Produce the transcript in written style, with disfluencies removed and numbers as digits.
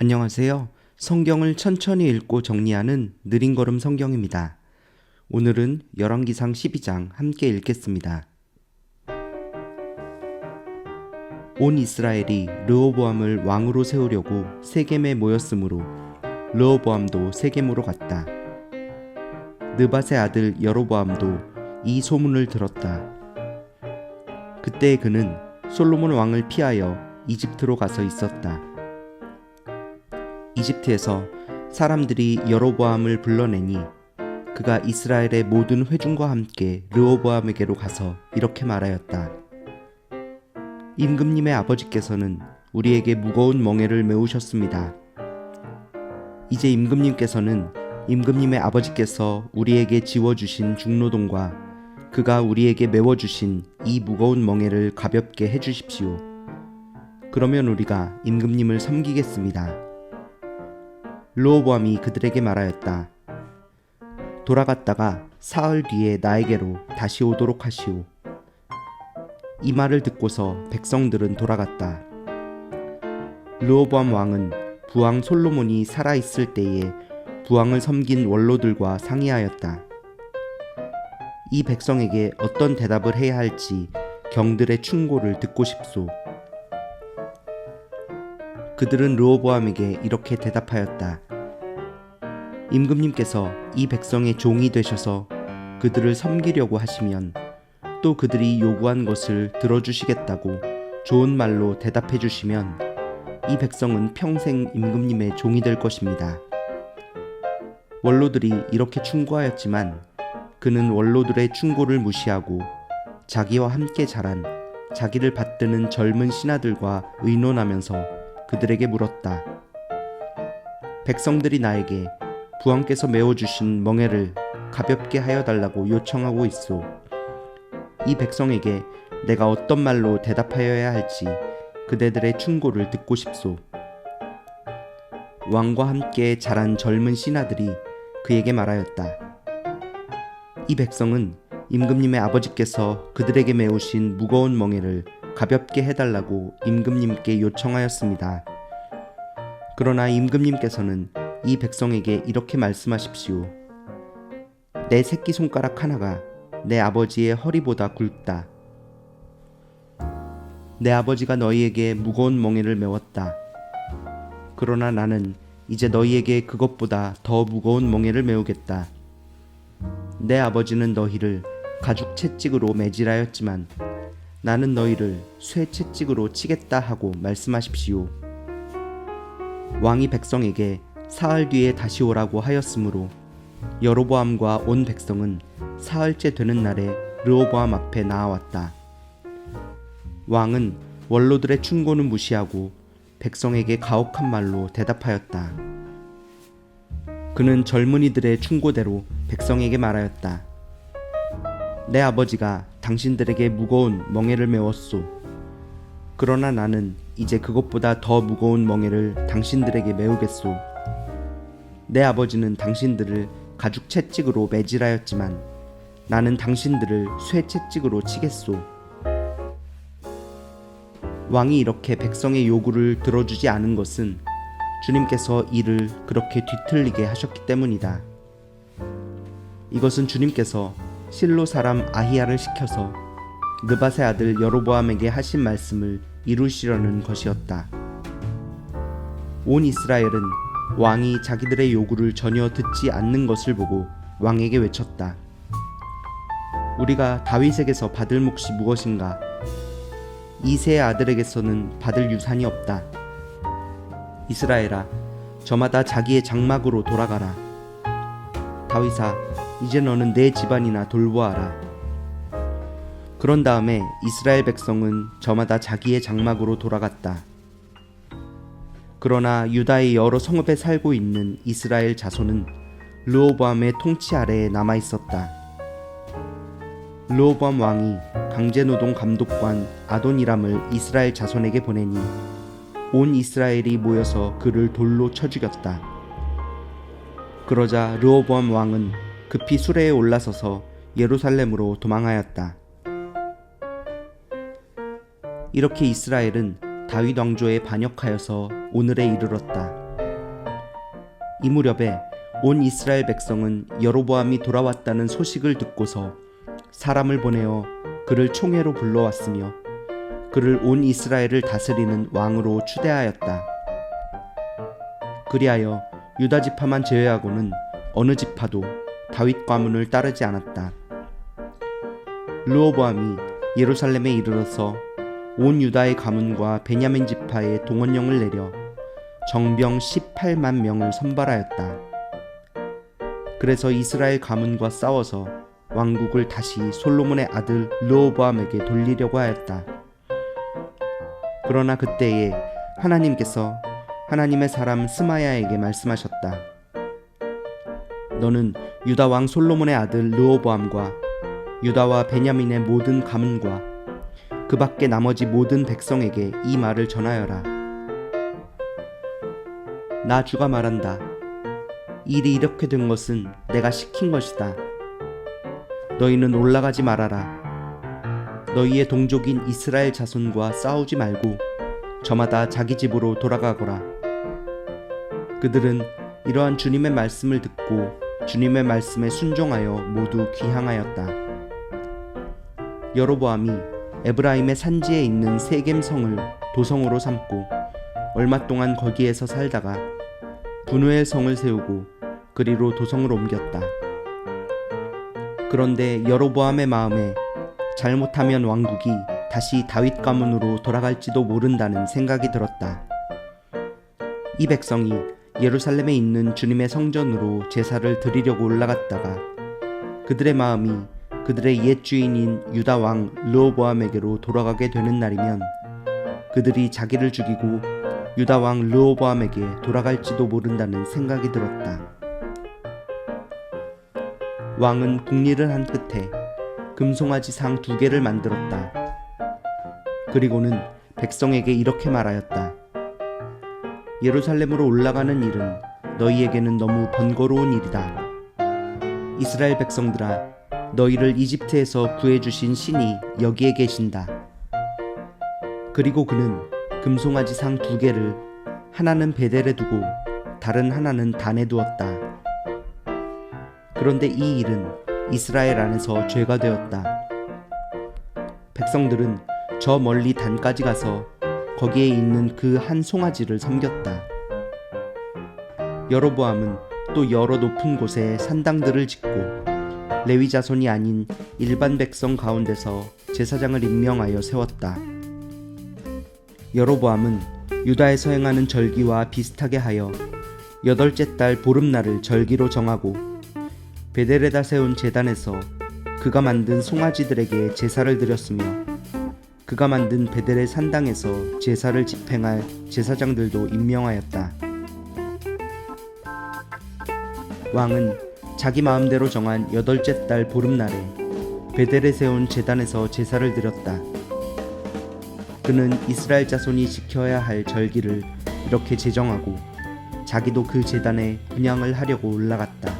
안녕하세요. 성경을 천천히 읽고 정리하는 느린걸음 성경입니다. 오늘은 열왕기상 12장 함께 읽겠습니다. 온 이스라엘이 르호보암을 왕으로 세우려고 세겜에 모였으므로 르호보암도 세겜으로 갔다. 느밧의 아들 여로보암도 이 소문을 들었다. 그때 그는 솔로몬 왕을 피하여 이집트로 가서 있었다. 이집트에서 사람들이 여로보암을 불러내니 그가 이스라엘의 모든 회중과 함께 르호보암에게로 가서 이렇게 말하였다. 임금님의 아버지께서는 우리에게 무거운 멍에를 메우셨습니다. 이제 임금님께서는 임금님의 아버지께서 우리에게 지워주신 중노동과 그가 우리에게 메워주신 이 무거운 멍에를 가볍게 해주십시오. 그러면 우리가 임금님을 섬기겠습니다. 르호보암이 그들에게 말하였다. 돌아갔다가 사흘 뒤에 나에게로 다시 오도록 하시오. 이 말을 듣고서 백성들은 돌아갔다. 르호보암 왕은 부왕 솔로몬이 살아있을 때에 부왕을 섬긴 원로들과 상의하였다. 이 백성에게 어떤 대답을 해야 할지 경들의 충고를 듣고 싶소. 그들은 르호보암에게 이렇게 대답하였다. 임금님께서 이 백성의 종이 되셔서 그들을 섬기려고 하시면 또 그들이 요구한 것을 들어주시겠다고 좋은 말로 대답해 주시면 이 백성은 평생 임금님의 종이 될 것입니다. 원로들이 이렇게 충고하였지만 그는 원로들의 충고를 무시하고 자기와 함께 자란 자기를 받드는 젊은 신하들과 의논하면서 그들에게 물었다. 백성들이 나에게 부왕께서 메워주신 멍에를 가볍게 하여 달라고 요청하고 있소. 이 백성에게 내가 어떤 말로 대답하여야 할지 그대들의 충고를 듣고 싶소. 왕과 함께 자란 젊은 신하들이 그에게 말하였다. 이 백성은 임금님의 아버지께서 그들에게 메우신 무거운 멍에를 가볍게 해달라고 임금님께 요청하였습니다. 그러나 임금님께서는 이 백성에게 이렇게 말씀하십시오. 내 새끼손가락 하나가 내 아버지의 허리보다 굵다. 내 아버지가 너희에게 무거운 멍에를 메웠다. 그러나 나는 이제 너희에게 그것보다 더 무거운 멍에를 메우겠다. 내 아버지는 너희를 가죽 채찍으로 매질하였지만 나는 너희를 쇠 채찍으로 치겠다 하고 말씀하십시오. 왕이 백성에게 사흘 뒤에 다시 오라고 하였으므로 여로보암과 온 백성은 사흘째 되는 날에 르호보암 앞에 나아왔다. 왕은 원로들의 충고는 무시하고 백성에게 가혹한 말로 대답하였다. 그는 젊은이들의 충고대로 백성에게 말하였다. 내 아버지가 당신들에게 무거운 멍에를 메웠소. 그러나 나는 이제 그것보다 더 무거운 멍에를 당신들에게 메우겠소. 내 아버지는 당신들을 가죽 채찍으로 매질하였지만 나는 당신들을 쇠 채찍으로 치겠소. 왕이 이렇게 백성의 요구를 들어주지 않은 것은 주님께서 이를 그렇게 뒤틀리게 하셨기 때문이다. 이것은 주님께서 실로 사람 아히야를 시켜서 느밧의 아들 여로보암에게 하신 말씀을 이루시려는 것이었다. 온 이스라엘은 왕이 자기들의 요구를 전혀 듣지 않는 것을 보고 왕에게 외쳤다. 우리가 다윗에게서 받을 몫이 무엇인가? 이새의 아들에게서는 받을 유산이 없다. 이스라엘아, 저마다 자기의 장막으로 돌아가라. 다윗아, 이제 너는 내 집안이나 돌보아라. 그런 다음에 이스라엘 백성은 저마다 자기의 장막으로 돌아갔다. 그러나 유다의 여러 성읍에 살고 있는 이스라엘 자손은 르호보암의 통치 아래에 남아 있었다. 르호보암 왕이 강제노동 감독관 아도니람을 이스라엘 자손에게 보내니 온 이스라엘이 모여서 그를 돌로 쳐 죽였다. 그러자 르호보암 왕은 급히 수레에 올라서서 예루살렘으로 도망하였다. 이렇게 이스라엘은 다윗 왕조에 반역하여서 오늘에 이르렀다. 이 무렵에 온 이스라엘 백성은 여로보암이 돌아왔다는 소식을 듣고서 사람을 보내어 그를 총회로 불러왔으며 그를 온 이스라엘을 다스리는 왕으로 추대하였다. 그리하여 유다 지파만 제외하고는 어느 지파도 다윗 가문을 따르지 않았다. 르호보암이 예루살렘에 이르러서 온 유다의 가문과 베냐민 지파의 동원령을 내려 정병 18만 명을 선발하였다. 그래서 이스라엘 가문과 싸워서 왕국을 다시 솔로몬의 아들 르호보암에게 돌리려고 하였다. 그러나 그때에 하나님께서 하나님의 사람 스마야에게 말씀하셨다. 너는 유다 왕 솔로몬의 아들 르호보암과 유다와 베냐민의 모든 가문과 그 밖에 나머지 모든 백성에게 이 말을 전하여라. 나 주가 말한다. 일이 이렇게 된 것은 내가 시킨 것이다. 너희는 올라가지 말아라. 너희의 동족인 이스라엘 자손과 싸우지 말고 저마다 자기 집으로 돌아가거라. 그들은 이러한 주님의 말씀을 듣고 주님의 말씀에 순종하여 모두 귀향하였다. 여로보암이 에브라임의 산지에 있는 세겜 성을 도성으로 삼고 얼마 동안 거기에서 살다가 분우엘 성을 세우고 그리로 도성을 옮겼다. 그런데 여로보암의 마음에 잘못하면 왕국이 다시 다윗 가문으로 돌아갈지도 모른다는 생각이 들었다. 이 백성이 예루살렘에 있는 주님의 성전으로 제사를 드리려고 올라갔다가 그들의 마음이 그들의 옛 주인인 유다 왕 르호보암에게로 돌아가게 되는 날이면 그들이 자기를 죽이고 유다 왕 르호보암에게 돌아갈지도 모른다는 생각이 들었다. 왕은 궁리를 한 끝에 금송아지 상 2개를 만들었다. 그리고는 백성에게 이렇게 말하였다. 예루살렘으로 올라가는 일은 너희에게는 너무 번거로운 일이다. 이스라엘 백성들아, 너희를 이집트에서 구해주신 신이 여기에 계신다. 그리고 그는 금송아지 상 2개를 하나는 베델에 두고 다른 하나는 단에 두었다. 그런데 이 일은 이스라엘 안에서 죄가 되었다. 백성들은 저 멀리 단까지 가서 거기에 있는 그 한 송아지를 섬겼다. 여로보암은 또 여러 높은 곳에 산당들을 짓고 레위 자손이 아닌 일반 백성 가운데서 제사장을 임명하여 세웠다. 여로보암은 유다에서 행하는 절기와 비슷하게 하여 8째 달 보름날을 절기로 정하고 베델에다 세운 제단에서 그가 만든 송아지들에게 제사를 드렸으며 그가 만든 베델의 산당에서 제사를 집행할 제사장들도 임명하였다. 왕은 자기 마음대로 정한 8째 달 보름날에 베델에 세운 제단에서 제사를 드렸다. 그는 이스라엘 자손이 지켜야 할 절기를 이렇게 제정하고 자기도 그 제단에 분향을 하려고 올라갔다.